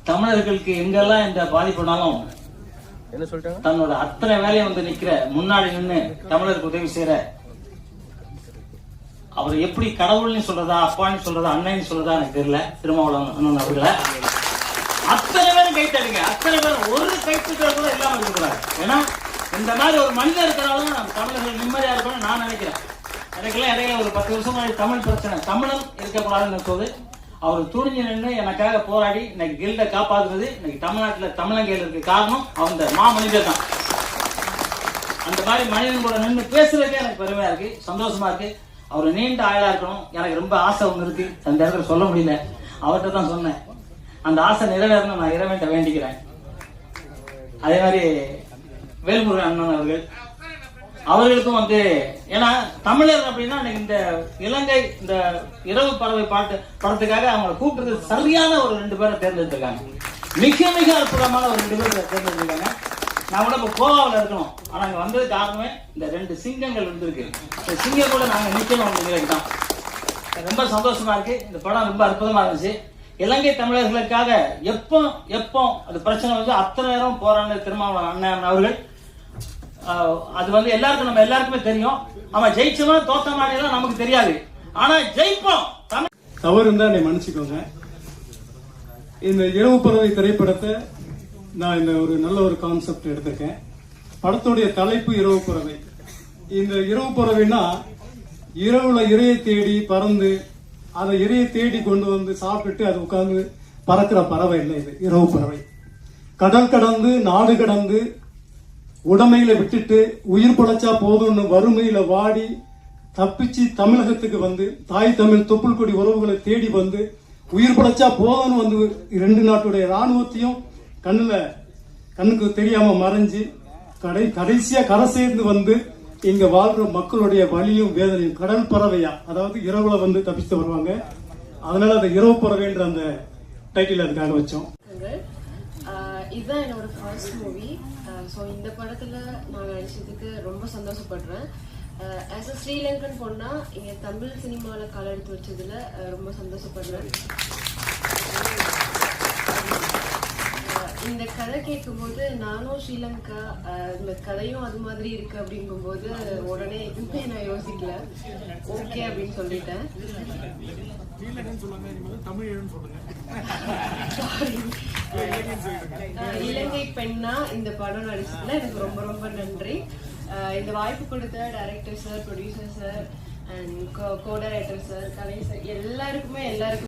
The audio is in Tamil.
தமிழர்களுக்கு எங்கெல்லாம் இந்த பாதிப்புனாலும் என்ன சொல்லிட்டாங்க, தன்னோட அத்தனை வேலையை வந்து நிக்கிற முன்னாடி நின்று தமிழருக்கு உதவி செய்யற அவர் எப்படி கடவுள்னு சொல்றதா, அப்பான்னு சொல்றதா, அண்ணன்னு சொல்றதா எனக்கு தெரியல. திருமாவளவன் அவர்களை அத்தனை பேரும் கைத்தடுங்க, அத்தனை பேரும் ஒரு கைத்துக்கள் கூட இல்லாம இருக்கிறாங்க. ஏன்னா இந்த மாதிரி ஒரு மனிதர் இருக்கிறாலும் தமிழர்கள் நிம்மதியா இருக்கணும்னு நான் நினைக்கிறேன். எனக்கெல்லாம் இடையில ஒரு 10 வருஷம் முன்னாடி தமிழ் பிரச்சனை, தமிழன் இருக்கக்கூடாதுன்னு போது அவர் துணிஞ்சு நின்று எனக்காக போராடி இன்னைக்கு கில்ட காப்பாத்துறது, இன்னைக்கு தமிழ்நாட்டில் தமிழங்கையில் இருக்கு காரணம் அந்த மாமனிதர் தான். அந்த மாதிரி மனிதன் கூட நின்று பேசுறதுக்கே எனக்கு பெருமையா இருக்கு, சந்தோஷமா இருக்கு. அவர் நீண்ட ஆயுளா இருக்கணும், எனக்கு ரொம்ப ஆசை ஒன்று இருக்கு, அந்த இடத்துல சொல்ல முடியல, அவர்கிட்ட தான் சொன்னேன். அந்த ஆசை நிறைவேறணும் நான் இறைவன்கிட்ட வேண்டிக்கிறேன். அதே மாதிரி வேல்முருகன் அண்ணன் அவர்களுக்கும் வந்து, ஏன்னா தமிழர் அப்படின்னா இந்த இலங்கை இந்த இரவு பறவை படத்துக்காக அவங்களை கூப்பிட்டு சரியான ஒரு 2 பேரை தேர்ந்தெடுத்திருக்காங்க. மிக மிக அற்புதமான ஒரு 2 பேரை தேர்ந்தெடுத்திருக்காங்க. நான் கூட இப்ப கோவாவில் இருக்கணும், ஆனா அங்க வந்தது காரணமே இந்த 2 சிங்கங்கள் இருந்திருக்கு. இந்த சிங்கம் கூட நாங்க நிக்கணும் தான். ரொம்ப சந்தோஷமா இருக்கு. இந்த படம் ரொம்ப அற்புதமா இருந்துச்சு. இலங்கை தமிழர்களுக்காக எப்போ அது பிரச்சனை வந்து அத்தனை நேரம் போராடின திருமாவளவன் அண்ணன் அவர்கள். அது வந்து எல்லாருக்கும் நம்ம எல்லாருக்குமே தெரியும். அவன் ஜெயிச்சவா தோத்த மாட்டேலாம் நமக்கு தெரியாது, ஆனா ஜெயிப்போம். தவறு இருந்தா என்னை மன்னிச்சுக்கோங்க. இந்த இரவு பறவை திரைப்படத்தை நான் இந்த ஒரு நல்ல ஒரு கான்செப்ட் எடுத்திருக்கேன். படத்துடைய தலைப்பு இரவு பறவை. இந்த இரவு பறவைனா இரவுல இரையை தேடி பறந்து அதை இரையை தேடி கொண்டு வந்து சாப்பிட்டு அது உட்கார்ந்து பறக்கிற பறவை இல்லை. இது இரவு பறவை. கடல் கடந்து நாடு கடந்து உடமையில விட்டுட்டு உயிர் படைச்சா போதும்னு வறுமையில வாடி தப்பிச்சு தமிழகத்துக்கு வந்து தாய் தமிழ் தொப்புள் கொடி உறவுகளை தேடி வந்து உயிர் படைச்சா போதும்னு வந்து 2 நாட்டுடைய ராணுவத்தையும் கண்ணுக்கு தெரியாம மறைஞ்சு கடைசியா கரை சேர்ந்து வந்து இங்க வாழ்ற மக்களுடைய வலியும் வேதனையும் கடல் பறவையா, அதாவது இரவுல வந்து தப்பிச்சு வருவாங்க. அதனால அந்த இரவு பறவைன்ற அந்த டைட்டில் அதுக்காக வச்சோம். இதுதான் என்னோட ஃபர்ஸ்ட் மூவி. ஸோ இந்த படத்தில் நான் நடிச்சதுக்கு ரொம்ப சந்தோஷப்படுறேன். ஆஸ் அ ஸ்ரீலங்கன் பொண்ணா இங்கே தமிழ் சினிமாவில் கால் எடுத்து வச்சதில் ரொம்ப சந்தோஷப்படுறேன். இந்த கதை கேட்கும்போது நானும் ஸ்ரீலங்கா, இந்த கதையும் அது மாதிரி இருக்கு அப்படிங்கும்போது உடனே எதுவுமே நான் யோசிக்கல, ஓகே அப்படின்னு சொல்லிட்டேன். இலங்கை பெண்ணா இந்த படம் நடிச்சதுல எனக்கு ரொம்ப ரொம்ப நன்றி. இந்த வாய்ப்பு கொடுத்த director sir, producer sir and co director sir, Kalai sir எல்லாருக்குமே